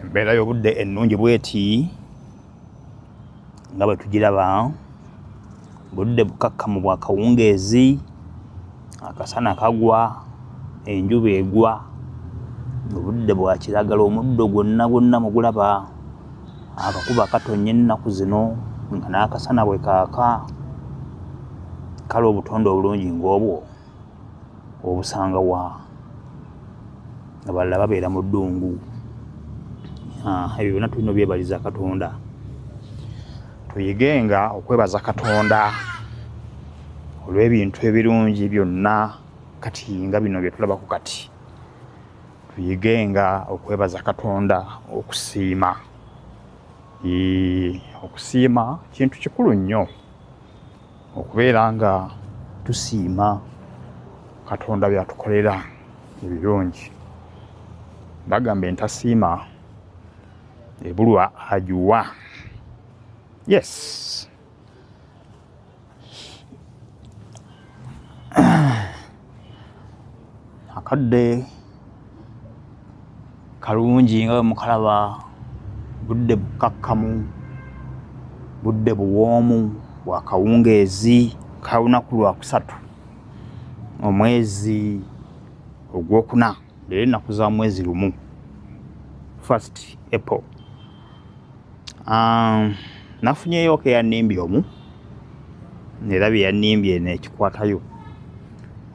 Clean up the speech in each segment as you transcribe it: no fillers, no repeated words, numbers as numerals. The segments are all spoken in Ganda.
Embeera y'obudde ennungi bw'eti nga bwe tugiraba, budde bukakkamu bwa kawungeezi, akasana kagwa, enjuba egwa, obudde bwa kiragala, omuddo gwonna mugulaba, akakuba katonnya ennaku zino nga n'akasana bwe kaaka. Kale obutonde obulungi ng'obwo obusanga wa? Abalala babeera mu ddungu. Ebyo byonna tulina obyebaliza Katonda. Tuyigenga okwebaza Katonda olw'ebintu ebirungi byonna kati nga bino bye tulabako kati. Tuyigenga okwebaza Katonda, okusiima. Okusiima kintu kikulu nnyo, okubeera nga tusiima Katonda by'atukolera ebirungi. Bagamba entasiima ebulwa agiwa. Yes. Akadde kalungi nga bwe mukalaba, budde bukakkamu, budde buwoomu bwa kawungeezi ka lunaku lwakusatu omwezi ogwokuna, leero ennaku za mwezi lumu, 1st April. Nafunyeyo ke yannimbye omu, era bye yannimbye nekikwatayo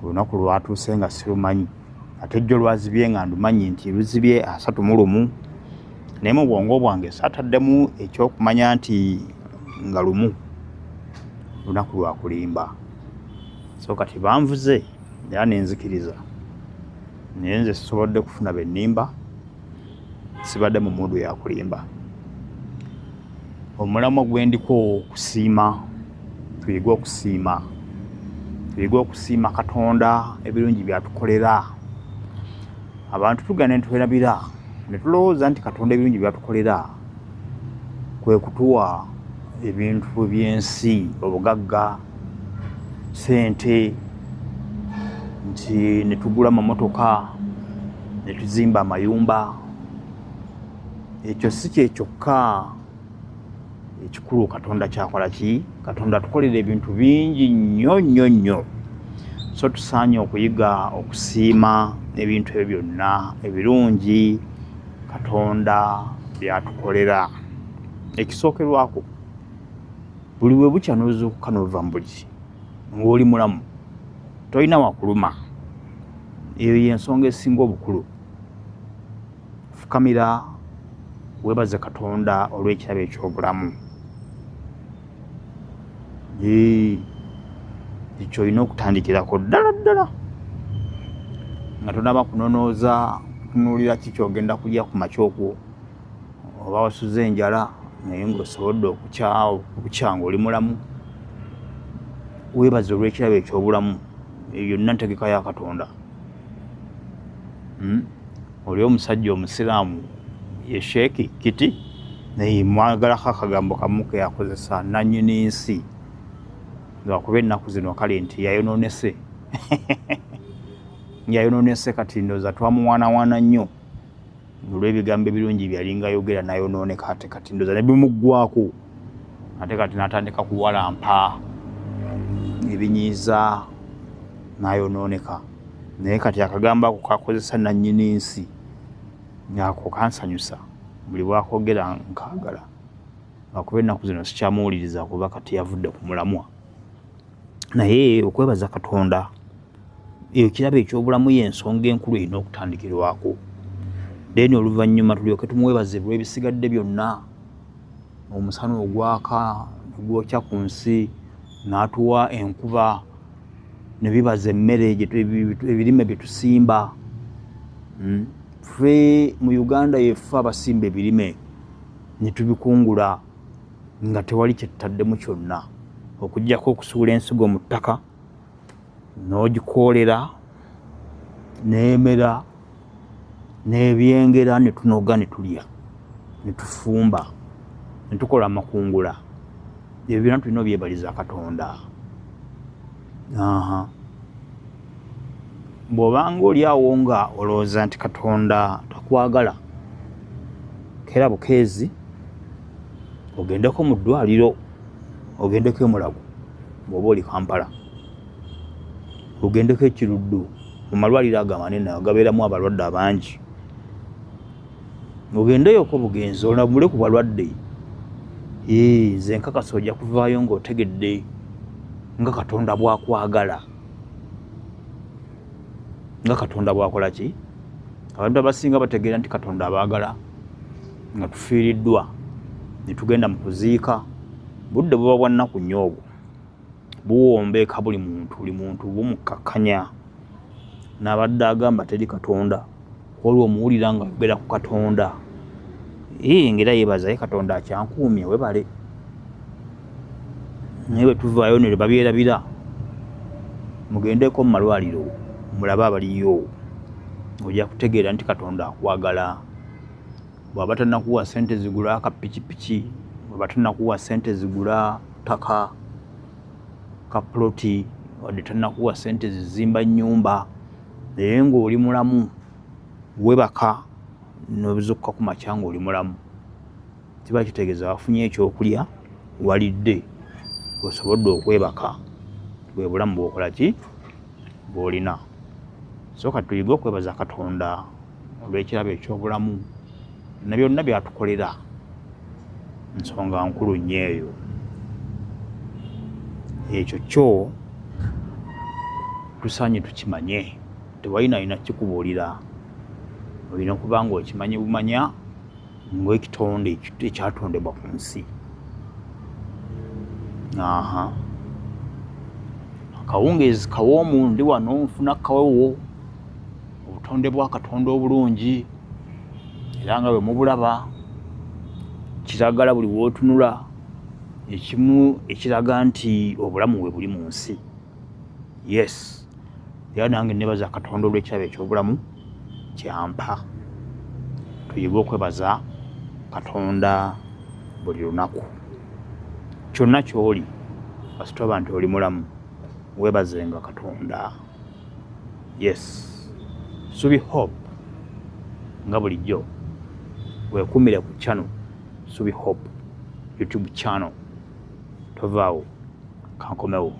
olunaku lwatuuse nga sirumanyi, ate jjo lwazibye nga ndumanyi nti luzibye 31, naye mu bwongo bwange saataddemu ekyokumanya nti nga lumu lunaku lwakulimba. So kati banvuze era nenzikiriza, naye nze sisobodde kufuna bennimba, sibadde mu mundu yakulimba. Omulamwa gwe ndiko kusiima, tuyige okusiima. Tuyige okusiima Katonda ebirungi by'atukolera. Abantu tugane netwerabira ne tulowooza nti Katonda ebirungi by'atukolera kwe kutuwa ebintu by'ensi, obugagga, ssente, nti ne tugula amamotoka, ne tuzimba amayumba. Ekyo si kye kyokka ekikulu Katonda kyakola ki? Katonda atukolera ebintu bingi nnyo. So tusaanye okuyiga okusiima ebintu ebyo byonna ebirungi Katonda by'atukolera. Ekisookerwako, buli bwe bukya n'ozuukuka n'ova mu buliri ng'oli mulamu, tolina wakuluma. Eyo y'ensonga esinga obukulu. Fukamira weebaze Katonda olw'ekirabo eky'obulamu. Ekyo olina okutandikirako ddala nga tonaba kunonooza kutunuulira ki ky'ogenda kulya ku makya okwo, oba wasuze enjala naye ng'osobodde okukya ng'oli mulamu. Weebaze olw'ekirabo eky'obulamu. Eyo yonna ntegeka ya Katonda. Oli omusajja omusiraamu ye Sheekh Kiti naye mwagalako akagambo kamu ke yakozesa, nannyini nsi, lwakuba ennaku zino kale nti yayonoonese. Yayonoonese kati ndowooza twamuwaanawaana nnyo olw'ebigambo ebirungi byalinga yogera n'ayonooneka, ate kati ndowooza ne bimuggwako, ate kati n'atandika kuwalampa ebinyiiza n'ayonooneka. Naye kati akagambo ako kakozesa nannyini nsi, ako kansanyusa, buli bwakogera nkaagala, lwakuba ennaku zino sikyamuwuliriza kuba kati yavudde ku mulamwa. Naye okwebaza Katonda, ekirabo eky'obulamu y'ensonga enkulu erina okutandikirwako. Then oluvannyuma tulyoke tumuwebaze olw'ebisigadde byonna. Omusana ogwaka negwokya ku nsi, n'atuwa enkuba, ne bibaza emmere ebirime bye tusimba. Ffe mu Uganda yeffe abasimba ebirime ne tubikungula nga tewali kye tutaddemu kyonna, okuggyako okusuula ensigo mu ttaka n'ogikoolera n'emera n'ebyengera, ne tunoga ne tulya ne tufumba ne tukola amakungula. Ebyo byonna tulina obyebaliza Katonda. Bw'obanga oli awo nga olowooza nti Katonda takwagala, keera bukeezi ogendeko mu ddwaliro, ogendeko eMulago bw'oba oli Kampala, ogendeko eKiruddu mu malwaliro ago amanene agabeeramu abalwadde abangi, ogendeyoko bugenzi olabule ku balwadde. Nze nkakasa ojja kuvaayo ng'otegedde nga Katonda bw'akwagala, nga Katonda bw'akola ki. Abantu abasinga bategeera nti Katonda abaagala nga tufiiriddwa ne tugenda mu kuziika. Budde buba bwa nnaku nnyo obwo, buwombeeka buli muntu bumukkakkanya. N'abadde agamba teri Katonda, olwo omuwulira nga ayogera ku Katonda. Ngera yeebaza ye Katonda akyankuumye, webale. Naye bwe tuvaayo ne babyerabira, mugendeko mu malwaliro mulabe abaliyo, ojja kutegeera nti Katonda akwagala. Bw'aba tannakuwa ssente zigula akapikipiki, bw'aba tannakuwa ssente zigula ttaka ka ploti, wadde tannakuwa ssente zizimba nnyumba, naye ng'oli mulamu webaka n'obuzuukuka ku makya ng'oli mulamu, kiba kitegeeza wafunye ekyokulya, walidde, osobodde okwebaka. Bwe bulamu bw'okola ki, bw'olina. So kati tuyige okwebaza Katonda olw'ekirabo eky'obulamu na byonna by'atukolera. Nsonga nkulu nnyo eyo. Ekyo kyo tusaanye tukimanye, tewalina kikubuulira. Olina okuba ng'okimanyi bumanya ng'ekitonde ekyatondebwa ku nsi. Akawungeezi kawoomu ndi wano nfuna kawewo, obutonde bwa Katonda obulungi, era nga bwe mubulaba kiragala buli w'otunula ekimu ekiraga nti obulamu bwe buli mu nsi. Yes, era nange nebaza Katonda olw'ekirabo eky'obulamu kyampa. Tuyige okwebaza Katonda buli lunaku. Kyonna ky'oli kasitaba nti oli mulamu, weebazenga Katonda. Yes, Subi Hope nga bulijjo weekuumire ku channel Subi Hope YouTube channel. Tovaawo, kankomewo.